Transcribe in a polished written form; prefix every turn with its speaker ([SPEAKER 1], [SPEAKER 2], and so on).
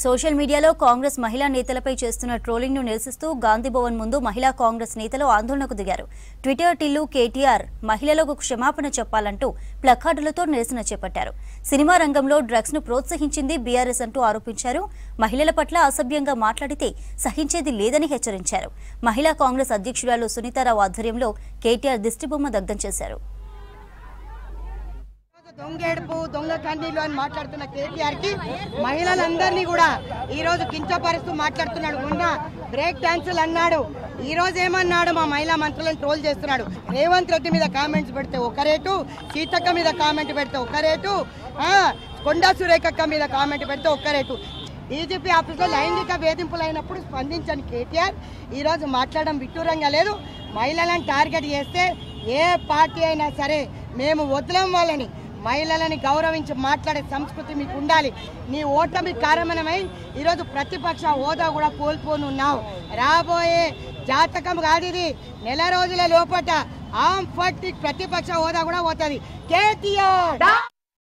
[SPEAKER 1] Social మీడియాలో కాంగ్రెస్ మహిళా నేతలపై చేస్తున్న ట్రోలింగ్ ను నిరసిస్తూ గాంధీ భవన్ ముందు మహిళా కాంగ్రెస్ నేతలు ఆందోళనకు దిగారు. ట్విట్టర్ టిల్లు కేటీఆర్ మహిళలకు క్షమాపణ చెప్పాలంటూ ప్లకార్డులతో నిరసన చేపట్టారు. సినిమా రంగంలో డ్రగ్స్ ను ప్రోత్సహించింది బీఆర్ఎస్ అంటూ ఆరోపించారు. మహిళల పట్ల అసభ్యంగా మాట్లాడితే సహించేది లేదని హెచ్చరించారు. మహిళా కాంగ్రెస్ అధ్యక్షురాలు సునీతారావు ఆధ్వర్యంలో కేటీఆర్ దిష్టిబొమ్మ దగ్ధం చేశారు.
[SPEAKER 2] దొంగేడుపు దొంగ కన్నీళ్లు అని మాట్లాడుతున్న కేటీఆర్ కి మహిళలందరినీ కూడా ఈ రోజు కించపరుస్తూ మాట్లాడుతున్నాడు. మొన్న బ్రేక్ డాన్సులు అన్నాడు, ఈ రోజు ఏమన్నాడు, మా మహిళా మంత్రులను ట్రోల్ చేస్తున్నాడు. రేవంత్ రెడ్డి మీద కామెంట్స్ పెడితే ఒక రేటు, సీతక్క మీద కామెంట్ పెడితే ఒక రేటు, కొండా సురేఖక్క మీద కామెంట్ పెడితే ఒక రేటు. డీజీపీ ఆఫీస్లో లైంగిక వేధింపులు అయినప్పుడు స్పందించని కేటీఆర్ ఈరోజు మాట్లాడడం విడ్డూరంగా లేదు. మహిళలను టార్గెట్ చేస్తే ఏ పార్టీ అయినా సరే మేము వదలం వాళ్ళని, మహిళలని గౌరవించి మాట్లాడే సంస్కృతి మీకు ఉండాలి. నీ ఓటమి కారణమై ఈరోజు ప్రతిపక్ష హోదా కూడా కోల్పోనున్నావు. రాబోయే జాతకం కాదు ఇది, నెల రోజుల లోపట ఆమ్ పార్టీ ప్రతిపక్ష హోదా కూడా పోతుంది. కేటీఆర్